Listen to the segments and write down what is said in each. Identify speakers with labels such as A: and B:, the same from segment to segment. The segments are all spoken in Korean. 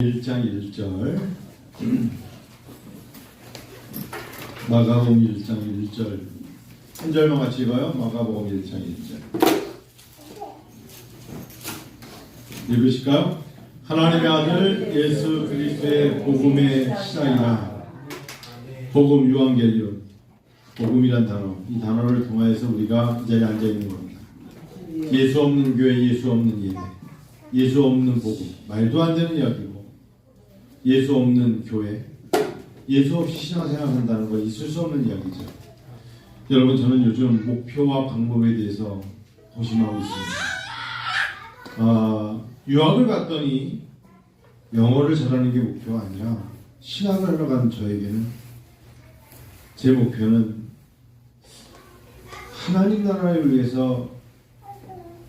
A: 1장 1절 마가복음 1장 1절 한 절만 같이 읽어요. 마가복음 1장 1절 읽으실까요? 하나님의 아들 예수 그리스도의 복음의 시작이라. 복음 유한겔리온, 복음이란 단어, 이 단어를 통하여서 우리가 이 자리에 앉아있는 겁니다. 예수 없는 교회, 예수 없는 예배, 예수 없는 복음, 말도 안 되는 이야기고, 예수 없는 교회, 예수 없이 신앙생활 한다는 거 있을 수 없는 이야기죠. 여러분, 저는 요즘 목표와 방법에 대해서 고심하고 있습니다. 유학을 갔더니 영어를 잘하는 게 목표가 아니라 신학을 하러 간 저에게는 제 목표는 하나님 나라를 위해서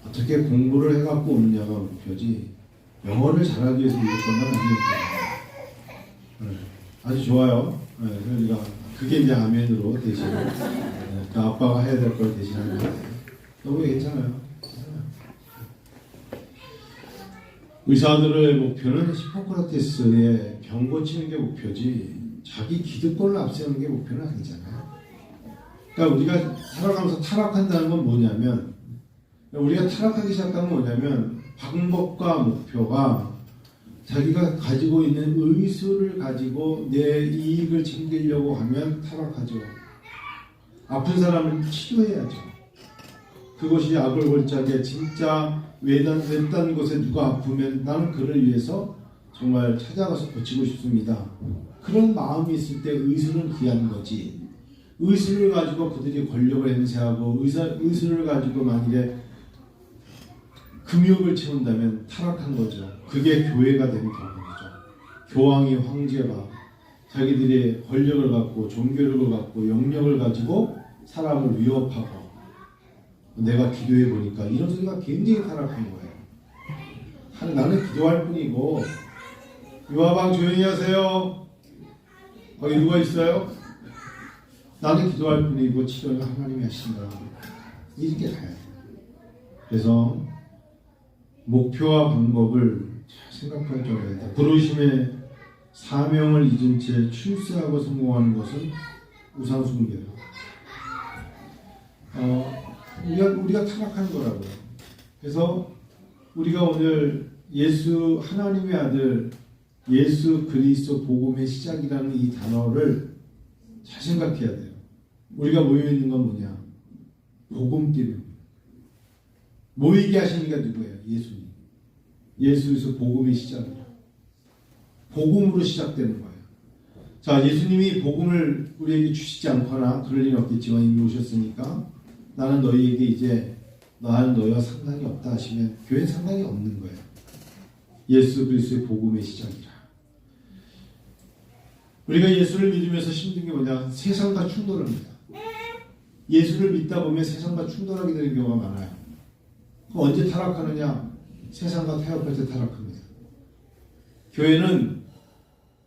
A: 어떻게 공부를 해갖고 오느냐가 목표지, 영어를 잘하기 위해서 이럴 것만 아니었거든요. 아주 좋아요. 그러니까 그게 이제 아멘으로 대신 그 아빠가 해야 될 걸 대신하는 거예요. 너무 괜찮아요. 의사들의 목표는 히포크라테스의 병 고치는 게 목표지 자기 기득권을 앞세우는 게 목표는 아니잖아요. 그러니까 우리가 살아가면서 타락한다는 건 뭐냐면, 우리가 타락하기 시작하면 뭐냐면 방법과 목표가 자기가 가지고 있는 의술을 가지고 내 이익을 챙기려고 하면 타락하죠. 아픈 사람을 치료해야죠. 그것이 아골골짜기에 진짜 외딴 곳에 누가 아프면 나는 그를 위해서 정말 찾아가서 고치고 싶습니다. 그런 마음이 있을 때 의술은 귀한 거지. 의술을 가지고 그들이 권력을 행사하고 의술을 가지고 만일에 금욕을 채운다면 타락한 거죠. 그게 교회가 되는 경우죠. 교황이 황제가 자기들의 권력을 갖고 종교력을 갖고 영역을 가지고 사람을 위협하고, 내가 기도해 보니까 이런 소리가 굉장히 타락한 거예요. 나는 기도할 뿐이고, 유아방 조용히 하세요. 거기 누가 있어요? 나는 기도할 뿐이고 치료는 하나님이 하신다. 이렇게 가야 돼요. 그래서 목표와 방법을 생각할 줄 알아야 돼. 부르심의 사명을 잊은 채 출세하고 성공하는 것은 우상숭배예요. 우리가 타락한 거라고요. 그래서 우리가 오늘 예수, 하나님의 아들 예수 그리스도 복음의 시작이라는 이 단어를 잘 생각해야 돼요. 우리가 모여있는 건 뭐냐? 복음 때문에. 모이게 하신 이가 누구예요? 예수님. 예수에서 복음의 시작이에요. 복음으로 시작되는 거예요. 자, 예수님이 복음을 우리에게 주시지 않거나 그럴 일은 없겠지만 이미 오셨으니까 나는 너희에게 이제 나는 너희와 상관이 없다 하시면 교회에 상관이 없는 거예요. 예수 그리스도의 복음의 시작이라. 우리가 예수를 믿으면서 힘든 게 뭐냐? 세상과 충돌합니다. 예수를 믿다 보면 세상과 충돌하게 되는 경우가 많아요. 그럼 언제 타락하느냐? 세상과 타협할 때 타락합니다. 교회는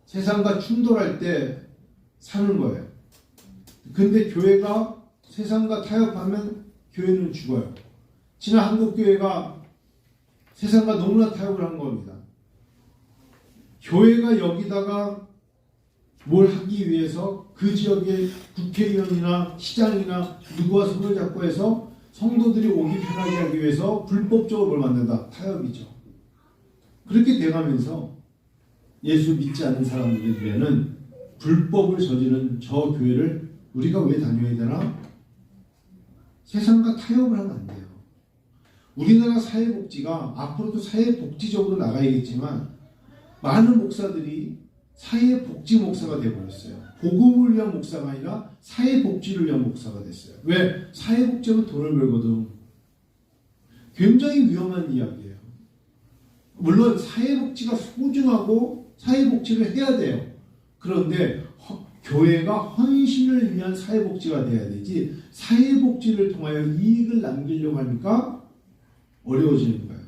A: 세상과 충돌할 때 사는 거예요. 근데 교회가 세상과 타협하면 교회는 죽어요. 지난 한국교회가 세상과 너무나 타협을 한 겁니다. 교회가 여기다가 뭘 하기 위해서 그 지역의 국회의원이나 시장이나 누구와 손을 잡고 해서 성도들이 오기 편하게 하기 위해서 불법적으로 뭘 만든다? 타협이죠. 그렇게 돼가면서 예수 믿지 않는 사람들에게는 불법을 저지른 저 교회를 우리가 왜 다녀야 되나? 세상과 타협을 하면 안 돼요. 우리나라 사회복지가 앞으로도 사회복지적으로 나가야겠지만 많은 목사들이 사회복지 목사가 되어버렸어요. 복음을 위한 목사가 아니라 사회복지를 위한 목사가 됐어요. 왜? 사회복지는 돈을 벌거든. 굉장히 위험한 이야기예요. 물론 사회복지가 소중하고 사회복지를 해야 돼요. 그런데 교회가 헌신을 위한 사회복지가 돼야 되지, 사회복지를 통하여 이익을 남기려고 하니까 어려워지는 거예요.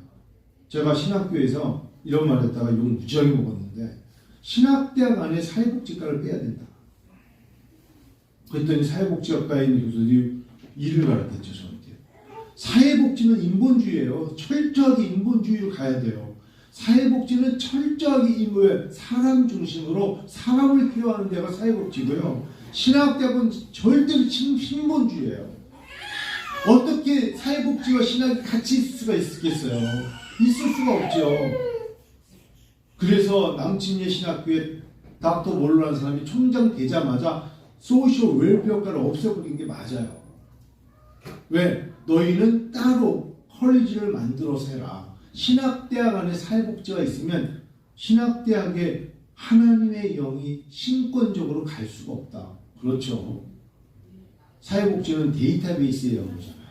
A: 제가 신학교에서 이런 말 했다가 욕 무지하게 먹었는데, 신학대학 안에 사회복지과를 빼야 된다. 그랬더니 사회복지학과에 있는 교수들이 일을 가르쳤죠, 저한테. 사회복지는 인본주의예요. 철저하게 인본주의로 가야 돼요. 사회복지는 철저하게 인부의 사람 중심으로 사람을 케어하는 데가 사회복지고요. 신학대학은 절대로 신본주의예요. 어떻게 사회복지와 신학이 같이 있을 수가 있겠어요? 있을 수가 없죠. 그래서 남친예 신학교에 닥터 몰로라는 사람이 총장 되자마자 소셜 웰페어과를 없애버린 게 맞아요. 왜? 너희는 따로 컬리지를 만들어서 해라. 신학대학 안에 사회복지가 있으면 신학대학에 하나님의 영이 신권적으로 갈 수가 없다. 그렇죠. 사회복지는 데이터베이스의 영이잖아요.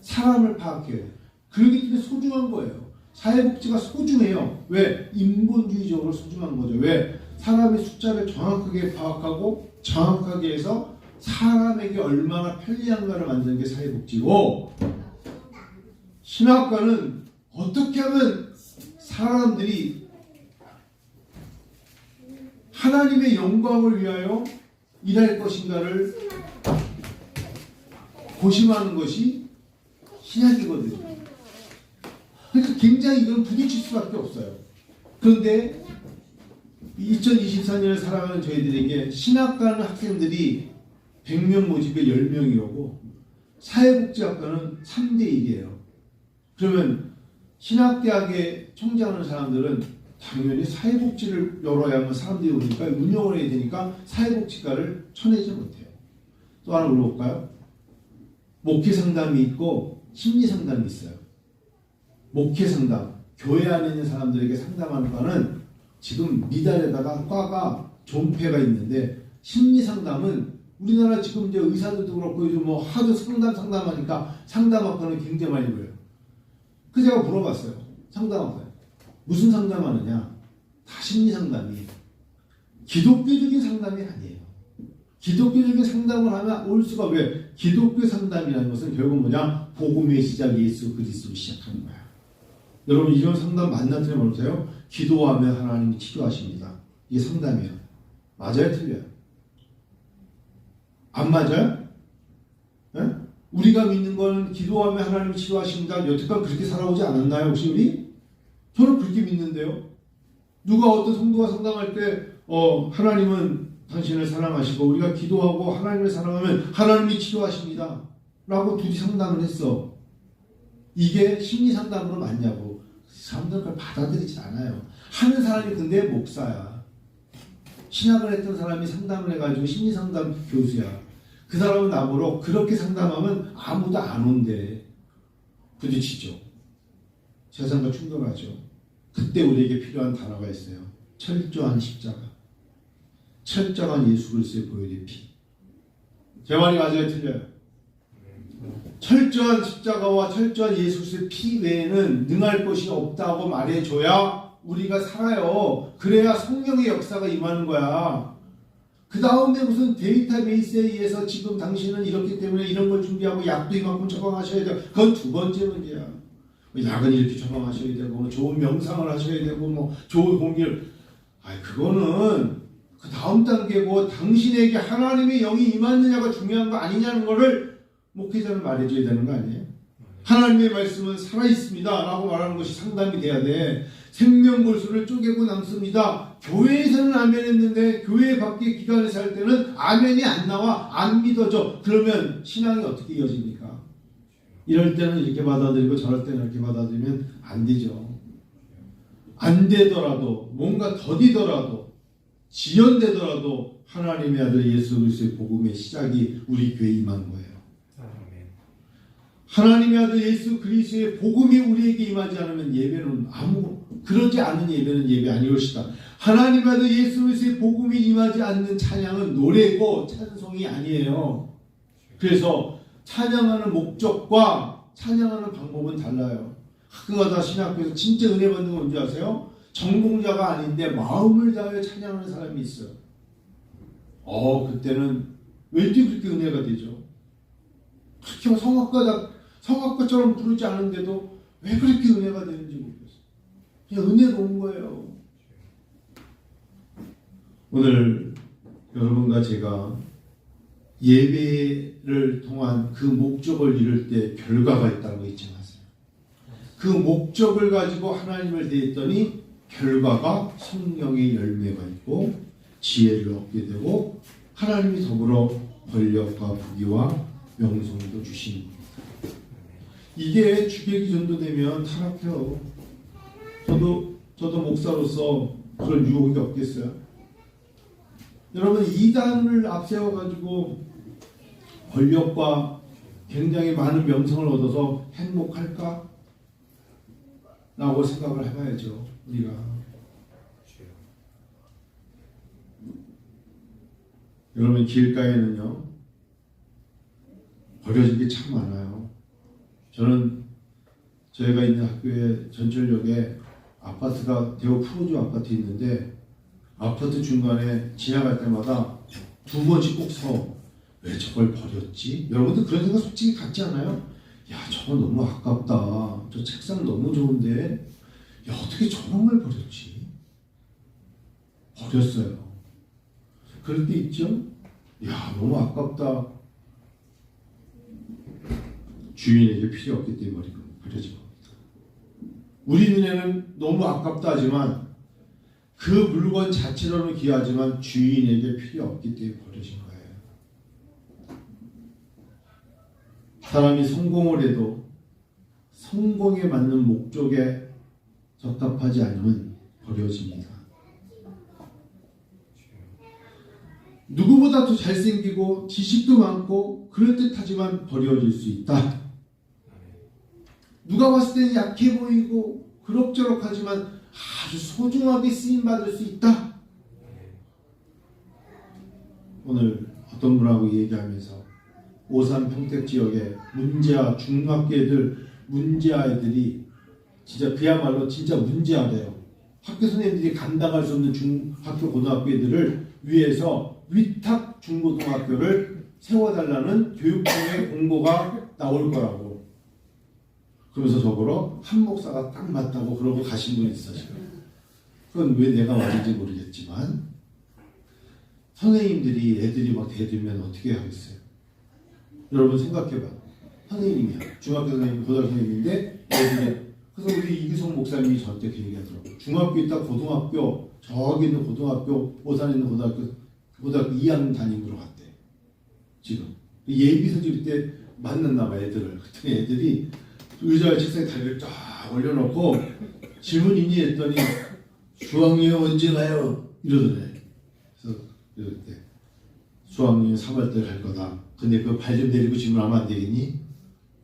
A: 사람을 파악해야 돼요. 그렇기 때문에 소중한 거예요. 사회복지가 소중해요. 왜? 인본주의적으로 소중한 거죠. 왜? 사람의 숫자를 정확하게 파악하고 정확하게 해서 사람에게 얼마나 편리한가를 만드는 게 사회복지고, 신학과는 어떻게 하면 사람들이 하나님의 영광을 위하여 일할 것인가를 고심하는 것이 신학이거든요. 그러니까 굉장히 이건 부딪힐 수밖에 없어요. 그런데 2024년을 살아가는 저희들에게 신학과는 학생들이 100명 모집에 10명이 오고 사회복지학과는 3대1이에요. 그러면 신학대학에 총장하는 사람들은 당연히 사회복지를 열어야만 사람들이 오니까 운영을 해야 되니까 사회복지과를 쳐내지 못해요. 또 하나 물어볼까요? 목회상담이 있고 심리상담이 있어요. 목회상담, 교회 안에 있는 사람들에게 상담하는 과는 지금 미달에다가 과가 존폐가 있는데, 심리상담은 우리나라 지금 이제 의사들도 그렇고 요즘 뭐 하도 상담하니까 상담학과는 굉장히 많이 보여요. 그 제가 물어봤어요. 상담학과에 무슨 상담하느냐? 다 심리상담이. 기독교적인 상담이 아니에요. 기독교적인 상담을 하면 올 수가 왜? 기독교 상담이라는 것은 결국 뭐냐? 복음의 시작 예수 그리스도로 시작하는 거야. 여러분 이런 상담 만나서 보세요. 기도하며 하나님이 치료하십니다. 이게 상담이에요. 맞아요? 틀려요? 안 맞아요? 네? 우리가 믿는 건 기도하며 하나님이 치료하십니다. 여태까지 그렇게 살아오지 않았나요? 혹시 우리? 저는 그렇게 믿는데요. 누가 어떤 성도가 상담할 때 하나님은 당신을 사랑하시고 우리가 기도하고 하나님을 사랑하면 하나님이 치료하십니다. 라고 둘이 상담을 했어. 이게 심리상담으로 맞냐고. 사람들은 그걸 받아들이지 않아요. 하는 사람이 근데 목사야. 신학을 했던 사람이 상담을 해가지고 심리상담 교수야. 그 사람은 나보러 그렇게 상담하면 아무도 안 온대. 부딪히죠. 세상과 충돌하죠. 그때 우리에게 필요한 단어가 있어요. 철저한 십자가. 철저한 예수 그리스도의 보혈의 피. 제 말이 맞아요? 틀려요? 철저한 십자가와 철저한 예수 그리스도의 피 외에는 능할 것이 없다고 말해줘야 우리가 살아요. 그래야 성령의 역사가 임하는 거야. 그 다음에 무슨 데이터베이스에 의해서 지금 당신은 이렇기 때문에 이런 걸 준비하고 약도 이만큼 처방하셔야 돼요. 그건 두 번째 문제야. 약은 이렇게 처방하셔야 되고 좋은 명상을 하셔야 되고 뭐 좋은 공기를. 그거는 그 다음 단계고, 당신에게 하나님의 영이 임하느냐가 중요한 거 아니냐는 거를 목회자는 말해줘야 되는 거 아니에요? 하나님의 말씀은 살아있습니다 라고 말하는 것이 상담이 돼야 돼. 생명골수를 쪼개고 남습니다. 교회에서는 아멘 했는데 교회 밖에 기관에서 할 때는 아멘이 안 나와. 안 믿어져. 그러면 신앙이 어떻게 이어집니까? 이럴 때는 이렇게 받아들이고 저럴 때는 이렇게 받아들이면 안 되죠. 안 되더라도 뭔가 더디더라도 지연되더라도 하나님의 아들 예수 그리스도의 복음의 시작이 우리 교회에 임한 거예요. 하나님의 아들 예수 그리스도의 복음이 우리에게 임하지 않으면 예배는 그러지 않은 예배는 예배 아니올 것이다. 하나님의 아들 예수 그리스도의 복음이 임하지 않는 찬양은 노래고 찬송이 아니에요. 그래서 찬양하는 목적과 찬양하는 방법은 달라요. 학교가다 신학교에서 진짜 은혜 받는 건 뭔지 아세요? 전공자가 아닌데 마음을 다해 찬양하는 사람이 있어요. 그때는 왜 그렇게 은혜가 되죠? 그렇게 성악가처럼 부르지 않은데도 왜 그렇게 은혜가 되는지 모르겠어요. 그냥 은혜로운 거예요. 오늘 여러분과 제가 예배를 통한 그 목적을 이룰 때 결과가 있다는 거 잊지 마세요. 그 목적을 가지고 하나님을 대했더니 결과가 성령의 열매가 있고 지혜를 얻게 되고 하나님이 더불어 권력과 부귀와 명성도 주시는 겁니다. 이게 주객이 전도되면 타락해요. 저도 목사로서 그런 유혹이 없겠어요? 여러분, 이단을 앞세워가지고 권력과 굉장히 많은 명성을 얻어서 행복할까? 라고 생각을 해봐야죠, 우리가. 여러분, 길가에는요, 버려진 게 참 많아요. 저는 저희가 있는 학교에 전철역에 아파트가 대우 프로주 아파트 있는데 아파트 중간에 지나갈 때마다 두 번씩 꼭 서. 왜 저걸 버렸지? 여러분들 그런 생각 솔직히 갖지 않아요? 야, 저거 너무 아깝다. 저 책상 너무 좋은데 야, 어떻게 저런 걸 버렸지? 버렸어요. 그럴 때 있죠? 야, 너무 아깝다. 주인에게 필요 없기 때문에 버려진 겁니다. 우리 눈에는 너무 아깝다 하지만 그 물건 자체로는 귀하지만 주인에게 필요 없기 때문에 버려진 거예요. 사람이 성공을 해도 성공에 맞는 목적에 적합하지 않으면 버려집니다. 누구보다 더 잘생기고 지식도 많고 그럴듯하지만 버려질 수 있다. 누가 봤을 때는 약해 보이고 그럭저럭하지만 아주 소중하게 쓰임받을 수 있다. 오늘 어떤 분하고 얘기하면서 오산 평택 지역의 문제아 중학교 애들, 문제아이들이 진짜 그야말로 진짜 문제아래요. 학교 선생님들이 감당할 수 없는 중학교 고등학교 애들을 위해서 위탁 중고등학교를 세워달라는 교육청의 공고가 나올 거라고. 그러면서 저거로 한 목사가 딱 맞다고 그러고 가신 분이 있어요. 그건 왜 내가 말인지 모르겠지만 선생님들이 애들이 막 대들면 어떻게 하겠어요? 여러분 생각해봐. 선생님이야. 중학교 선생님, 고등학교 선생님인데 애들이. 그래서 우리 이규성 목사님이 저한테 그 얘기하더라고요. 중학교 있다 고등학교, 저기 있는 고등학교, 오산에 있는 고등학교 2학년 담임으로 갔대. 지금 예비서질 때 만났나 봐, 애들을. 그랬더니 애들이 의자 책상에 다리를 쫙 올려놓고 질문 있니 했더니 수학여행 언제 가요? 이러더래. 그래서 이럴 때 수학여행 3월 때 갈 거다. 근데 그 발 좀 내리고 질문하면 안 되겠니?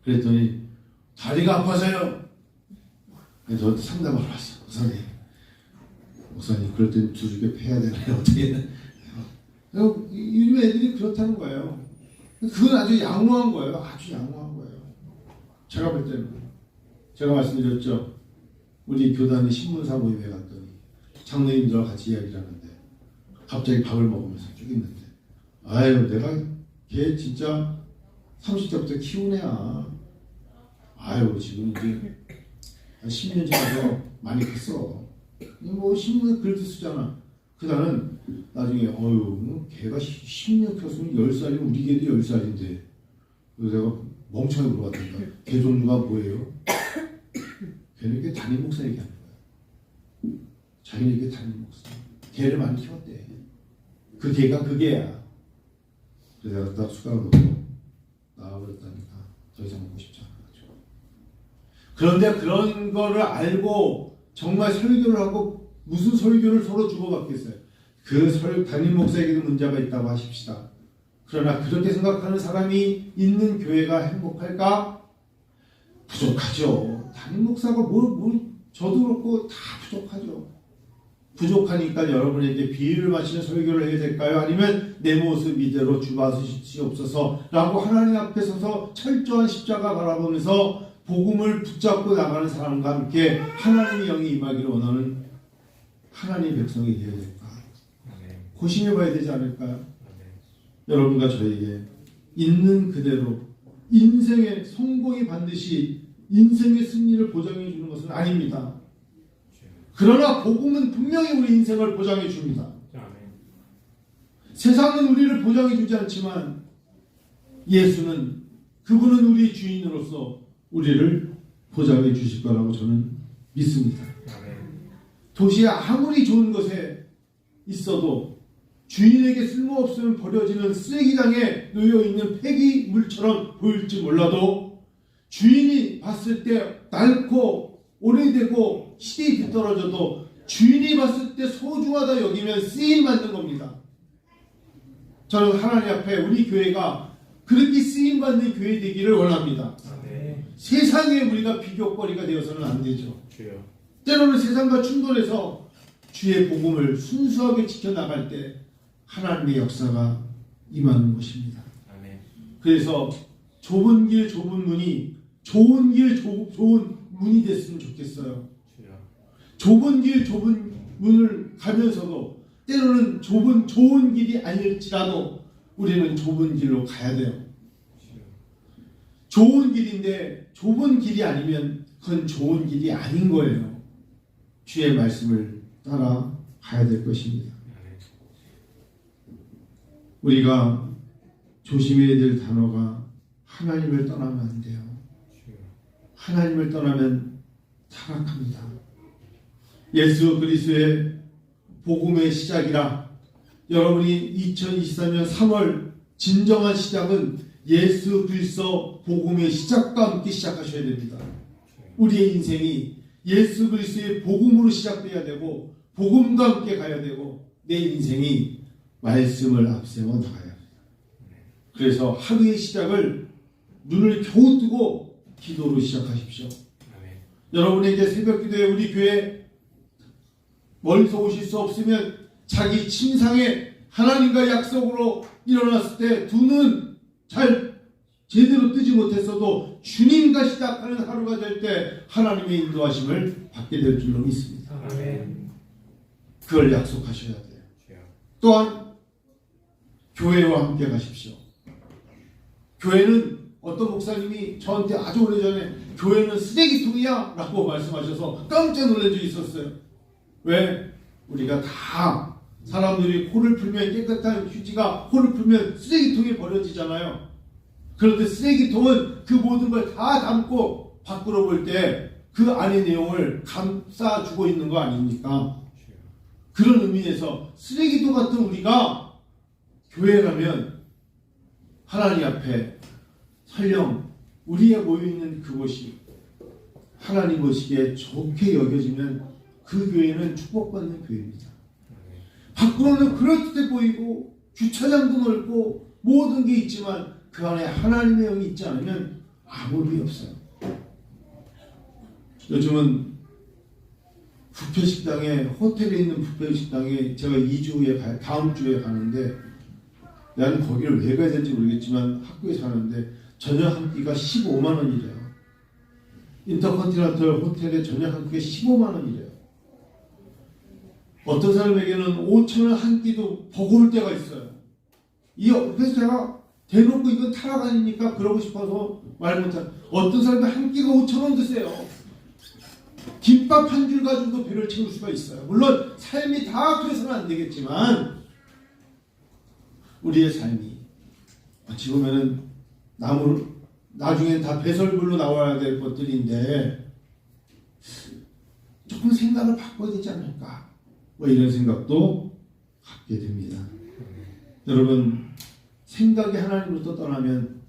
A: 그랬더니 다리가 아파서요. 그래서 저한테 상담을 왔어. 목사님 그럴 땐 두들겨 패야 되나요? 어떻게? 요즘 애들이 그렇다는 거예요. 그건 아주 양호한 거예요. 아주 양호한 거예요. 제가 볼 때는 제가 말씀드렸죠. 우리 교단의 신문사 모임에 갔더니 장로님들과 같이 이야기를 하는데 갑자기 밥을 먹으면서 쭉 있는데 아유 내가 걔 진짜 30대부터 키운 애야. 아유 지금 이제 한 10년 지나서 많이 컸어. 뭐 신문에 글도 쓰잖아. 그다는 나중에 걔가 10년 컸으면 10살이면 우리 걔도 10살인데 그래서 내가 멍청하게 물어봤다니까. 걔 종류가 뭐예요? 걔는 걔 담임 목사 얘기하는 거야. 자기는 걔 담임 목사. 걔를 많이 키웠대. 그 걔가 그 걔야. 그래서 내가 딱 수갑을 놓고 나와버렸다니까. 더 이상 먹고 싶지 않아가지고. 그런데 그런 거를 알고 정말 설교를 하고 무슨 설교를 서로 주고받겠어요. 그 담임 목사에게도 문제가 있다고 하십시다. 그러나 그렇게 생각하는 사람이 있는 교회가 행복할까? 부족하죠. 담임 목사가 저도 그렇고 다 부족하죠. 부족하니까 여러분에게 비유를 마치는 설교를 해야 될까요? 아니면 내 모습 이대로 주봐주시옵소서 라고 하나님 앞에 서서 철저한 십자가 바라보면서 복음을 붙잡고 나가는 사람과 함께 하나님의 영이 임하기를 원하는 하나님의 백성이 되어야 될까? 고심해 봐야 되지 않을까요? 여러분과 저에게 있는 그대로 인생의 성공이 반드시 인생의 승리를 보장해 주는 것은 아닙니다. 그러나 복음은 분명히 우리 인생을 보장해 줍니다. 세상은 우리를 보장해 주지 않지만 예수는 그분은 우리 주인으로서 우리를 보장해 주실 거라고 저는 믿습니다.
B: 아멘.
A: 도시에 아무리 좋은 것에 있어도 주인에게 쓸모없으면 버려지는 쓰레기장에 놓여있는 폐기물처럼 보일지 몰라도 주인이 봤을 때 낡고 오래되고 시대에 뒤떨어져도 주인이 봤을 때 소중하다 여기면 쓰임받는 겁니다. 저는 하나님 앞에 우리 교회가 그렇게 쓰임받는 교회 되기를 원합니다.
B: 아멘.
A: 세상에 우리가 비교거리가 되어서는 안 되죠.
B: 주여.
A: 때로는 세상과 충돌해서 주의 복음을 순수하게 지켜나갈 때 하나님의 역사가 임하는 것입니다.
B: 아멘.
A: 그래서 좁은 길 좁은 문이 좋은 길 좋은 문이 됐으면 좋겠어요.
B: 주여.
A: 좁은 길 좁은 문을 가면서도 때로는 좋은 길이 아닐지라도 우리는 좁은 길로 가야 돼요.
B: 주여.
A: 좋은 길인데 좁은 길이 아니면 그건 좋은 길이 아닌 거예요. 주의 말씀을 따라 가야 될 것입니다.
B: 아멘.
A: 우리가 조심해야 될 단어가 하나님을 떠나면 안 돼요.
B: 주여.
A: 하나님을 떠나면 타락합니다. 예수 그리스도의 복음의 시작이라 여러분이 2023년 3월 진정한 시작은 예수 그리스도 복음의 시작과 함께 시작하셔야 됩니다. 우리의 인생이 예수 그리스도의 복음으로 시작돼야 되고 복음과 함께 가야 되고 내 인생이 말씀을 앞세워 나가야 합니다. 그래서 하루의 시작을 눈을 겨우 뜨고 기도로 시작하십시오.
B: 아멘.
A: 여러분에게 새벽 기도에 우리 교회 멀리서 오실 수 없으면 자기 침상에 하나님과 약속으로 일어났을 때 두 눈 잘 제대로 뜨지 못했어도 주님과 시작하는 하루가 될 때 하나님의 인도하심을 받게 될 줄로 믿습니다.
B: 아멘.
A: 그걸 약속하셔야 돼요.
B: 주여.
A: 또한 교회와 함께 가십시오. 교회는 어떤 목사님이 저한테 아주 오래전에 교회는 쓰레기통이야 라고 말씀하셔서 깜짝 놀란 적이 있었어요. 왜? 우리가 다 사람들이 코를 풀면 깨끗한 휴지가 코를 풀면 쓰레기통에 버려지잖아요. 그런데 쓰레기통은 그 모든 걸 다 담고 밖으로 볼 때 그 안의 내용을 감싸주고 있는 거 아닙니까? 그런 의미에서 쓰레기통 같은 우리가 교회라면 하나님 앞에 설령 우리가 모여있는 그곳이 하나님 보시기에 좋게 여겨지면 그 교회는 축복받는 교회입니다. 밖으로는 그럴듯해 보이고 주차장도 넓고 모든 게 있지만 그 안에 하나님의 영이 있지 않으면 아무 의미 없어요. 요즘은 뷔페식당에 호텔에 있는 뷔페식당에 제가 2주 후에 다음 주에 가는데 나는 거기를 왜 가야 될지 모르겠지만 학교에 사는데 저녁 한 끼가 15만 원이래요. 인터컨티넨탈 호텔의 저녁 한 끼가 15만 원이래요. 어떤 사람에게는 5천 원 한 끼도 버거울 때가 있어요. 그래서 제가 대놓고 이건 타락 아닙니까? 그러고 싶어서 말 못한. 어떤 사람이 한 끼가 5천 원 드세요. 김밥 한 줄 가지고도 배를 채울 수가 있어요. 물론 삶이 다 그래서는 안 되겠지만 우리의 삶이 어찌 보면은 나중엔 다 배설물로 나와야 될 것들인데 조금 생각을 바꿔야 되지 않을까? 뭐 이런 생각도 갖게 됩니다. 여러분 생각이 하나님으로부터 떠나면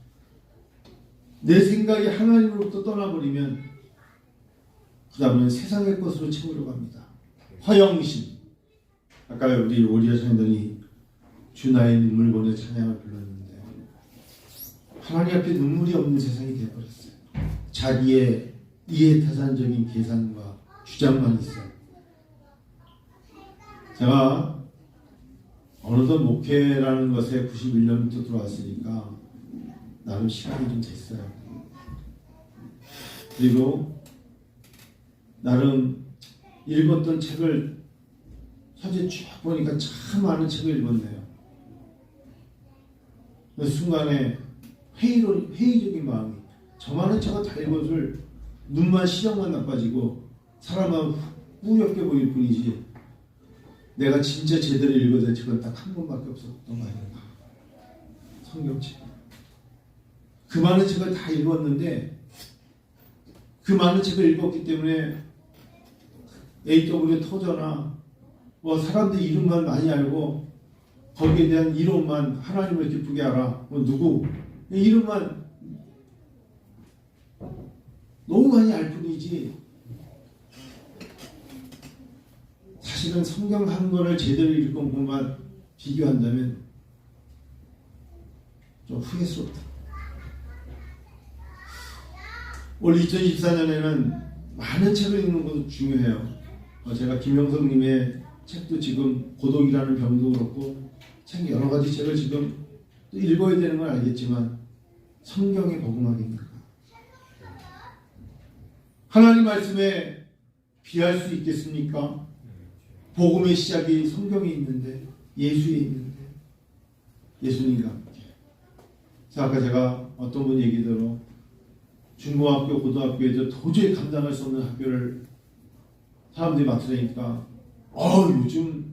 A: 내 생각이 하나님으로부터 떠나버리면 그 다음에 세상의 것으로 채우려고 합니다. 허영심. 아까 우리 오리아 찬양단이 주 나의 눈물 보내 찬양을 불렀는데 하나님 앞에 눈물이 없는 세상이 되어버렸어요. 자기의 이해타산적인 계산과 주장만 있어요. 제가 어느덧 목회라는 것에 91년부터 들어왔으니까 나름 시간이 좀 됐어요. 그리고 나름 읽었던 책을 사실 쭉 보니까 참 많은 책을 읽었네요. 그 순간에 회의적인 마음이 저 많은 책을 다 읽어줄 눈만 시력만 나빠지고 사람만 뿌옇게 보일 뿐이지 내가 진짜 제대로 읽어야 될 책은 딱 한 권밖에 없었던 거 아닌가. 성경책. 그 많은 책을 다 읽었는데 그 많은 책을 읽었기 때문에 AW 터저나 뭐 사람들 이름만 많이 알고 거기에 대한 이론만 하나님을 기쁘게 알아. 뭐 누구 이름만 너무 많이 알 뿐이지 사실은 성경 한 권을 제대로 읽은 것만 비교한다면 좀 후회스럽다. 올 2024년에는 많은 책을 읽는 것도 중요해요. 제가 김영석님의 책도 지금 고독이라는 병도 그렇고 책 여러 가지 책을 지금 또 읽어야 되는 건 알겠지만 성경의 복음학입니까? 하나님 말씀에 비할 수 있겠습니까? 복음의 시작이 성경에 있는데 예수에 있는데 예수님과 함께. 자, 아까 제가 어떤 분 얘기대로 중고학교, 고등학교에서 도저히 감당할 수 없는 학교를 사람들이 맡으려니까 요즘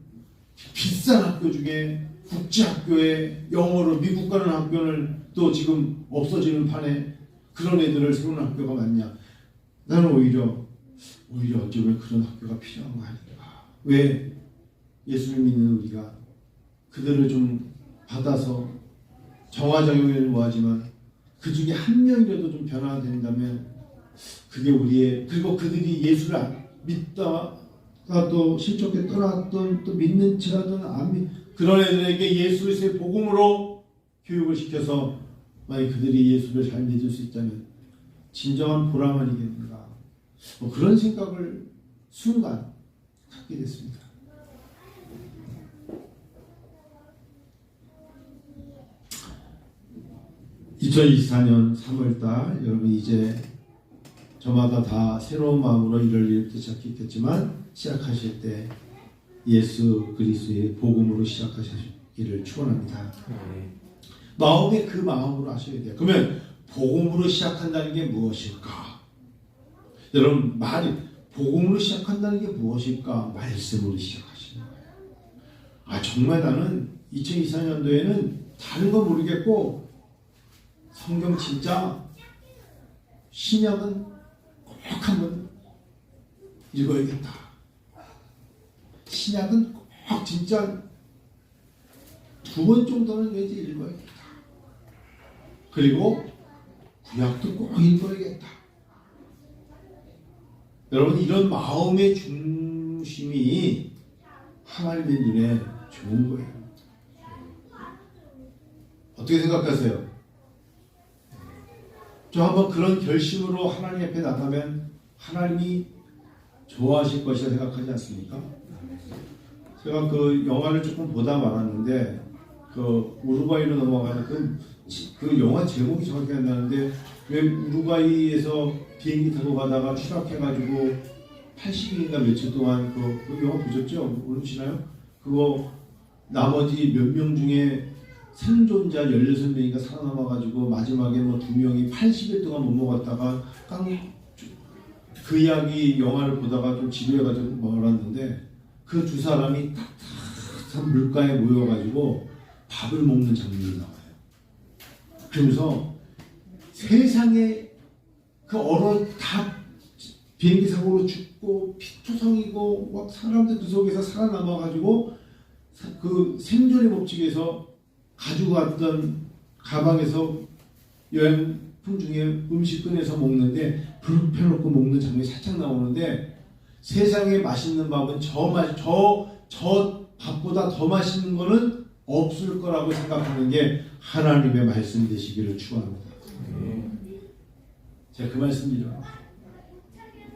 A: 비싼 학교 중에 국제학교에 영어로 미국 가는 학교는 또 지금 없어지는 판에 그런 애들을 세우는 학교가 많냐. 나는 오히려 어쩌면 그런 학교가 필요한 거 아닌가. 왜 예수를 믿는 우리가 그들을 좀 받아서 정화작용을 뭐하지만 그 중에 한 명이라도 좀 변화가 된다면 그게 우리의, 그리고 그들이 예수를 믿다가 또 실족에 떠났던 또 믿는 척하던 그런 애들에게 예수의 복음으로 교육을 시켜서 만약 그들이 예수를 잘 믿을 수 있다면 진정한 보람 아니겠는가. 그런 생각을 순간 갖게 됐습니다. (2024년 3월달) 여러분 이제 저마다 다 새로운 마음으로 1월 1일부터 시작했겠지만 시작하실 때 예수 그리스도의 복음으로 시작하시기를 축원합니다. 마음에 그 마음으로 하셔야 돼요. 그러면 복음으로 시작한다는 게 무엇일까? 여러분 복음으로 시작한다는 게 무엇일까? 말씀으로 시작하시는 거예요. 정말 나는 2024년도에는 다른 건 모르겠고 성경 진짜 신약은 꼭 한번 읽어야겠다. 신약은 꼭 진짜 2번 정도는 왠지 읽어야겠다. 그리고 구약도 꼭 읽어야겠다. 여러분 이런 마음의 중심이 하나님의 눈에 좋은 거예요. 어떻게 생각하세요? 저 한번 그런 결심으로 하나님 앞에 나가면 하나님이 좋아하실 것이라 생각하지 않습니까? 제가 그 영화를 조금 보다 말았는데 그 우루과이로 넘어가는 그 영화 제목이 정확히 안 나는데 왜 우루과이에서 비행기 타고 가다가 추락해가지고 80일인가 며칠 동안 그 영화 보셨죠? 모르시나요? 그거 나머지 몇 명 중에 생존자 16명인가 살아남아가지고 마지막에 2명이 80일 동안 못 먹었다가 그 이야기 영화를 보다가 좀 지루해가지고 말았는데 그 두 사람이 따뜻한 물가에 모여가지고 밥을 먹는 장면이 나와요. 그러면서 세상에 다 비행기 사고로 죽고 피투성이고 막 사람들 그 속에서 살아남아가지고 그 생존의 법칙에서 가지고 갔던 가방에서 여행품 중에 음식 꺼내서 먹는데 불 펴놓고 먹는 장면이 살짝 나오는데 세상에 맛있는 밥은 저 밥보다 더 맛있는 거는 없을 거라고 생각하는 게 하나님의 말씀 되시기를 축원합니다. 제가 그 말씀드려요.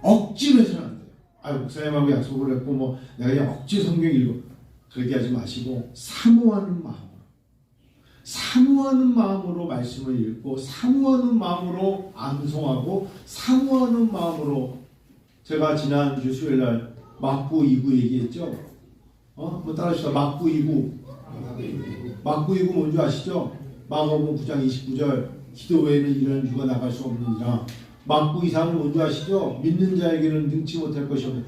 A: 억지로 해서는 안 돼요. 목사님하고 약속을 했고 내가 그냥 억지 성경 읽어 그렇게 하지 마시고 사모하는 마음으로 말씀을 읽고 사모하는 마음으로 암송하고 사모하는 마음으로 제가 지난주 수요일날 막구 2구 얘기했죠. 한번 따라합시다. 막구 2구. 막구 2구 뭔지 아시죠? 마가복음 9장 29절 기도 외에는 이런 유가 나갈 수 없느니라. 막구 2, 3은 뭔지 아시죠? 믿는 자에게는 능치 못할 것이 없는.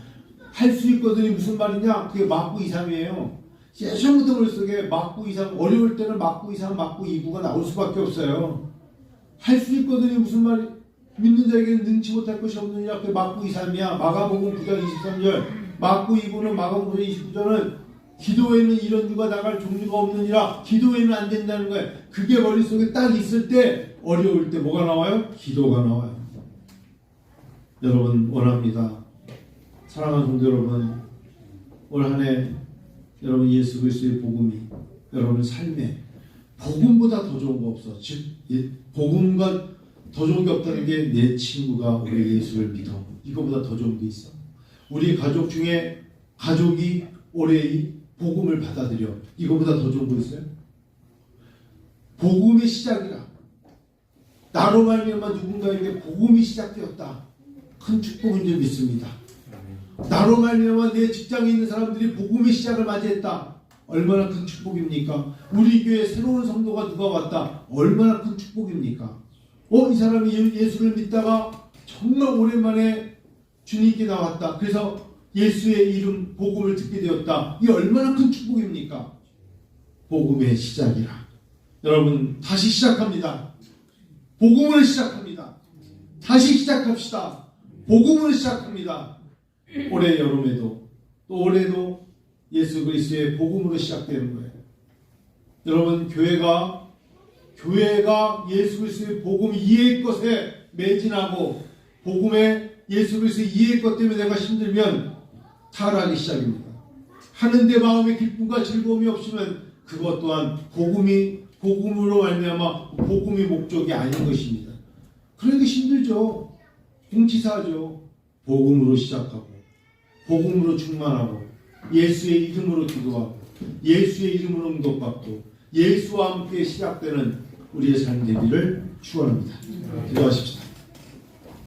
A: 할 수 있거든이 무슨 말이냐? 그게 막구 2, 3이에요. 예전부터 머릿속에 막구 2, 3 어려울 때는 막구 2, 3, 막구 2, 9가 나올 수밖에 없어요. 할 수 있거든이 무슨 말이 믿는 자에게는 능치 못할 것이 없느니라. 그 마구 2:3이야. 마가복음 9장 23절. 마구 2부는 마가복음 29절은 기도에는 이런 주가 나갈 종류가 없느니라. 기도에는 안 된다는 거예요. 그게 머릿속에 딱 있을 때 어려울 때 뭐가 나와요? 기도가 나와요. 여러분 원합니다. 사랑하는 성도 여러분, 올 한 해 여러분 예수 그리스도의 복음이 여러분 삶에 복음보다 더 좋은 거 없어. 즉 복음과 더 좋은 게 없다는 게 내 친구가 우리 예수를 믿어. 이거보다 더 좋은 게 있어. 우리 가족 중에 가족이 올해 이 복음을 받아들여. 이거보다 더 좋은 거 있어요? 복음의 시작이라. 나로 말미암아 누군가에게 복음이 시작되었다. 큰 축복인 줄 믿습니다. 나로 말미암아 내 직장에 있는 사람들이 복음의 시작을 맞이했다. 얼마나 큰 축복입니까? 우리 교회에 새로운 성도가 누가 왔다. 얼마나 큰 축복입니까? 이 사람이 예수를 믿다가 정말 오랜만에 주님께 나왔다. 그래서 예수의 이름 복음을 듣게 되었다. 이게 얼마나 큰 축복입니까? 복음의 시작이라. 여러분 다시 시작합니다. 복음을 시작합니다. 다시 시작합시다. 복음을 시작합니다. 올해 여름에도 또 올해도 예수 그리스도의 복음으로 시작되는 거예요. 여러분 교회가 예수 그리스도의 복음 이해의 것에 매진하고 복음의 예수 그리스도의 이해의 것 때문에 내가 힘들면 타락하기 시작입니다. 하는데 마음의 기쁨과 즐거움이 없으면 그것 또한 복음으로 말미암아 복음이 목적이 아닌 것입니다. 그러니까 힘들죠. 궁치사하죠. 복음으로 시작하고 복음으로 충만하고 예수의 이름으로 기도하고 예수의 이름으로 응답받고 예수와 함께 시작되는 우리의 삶 되기를 축원합니다. 기도하십시다.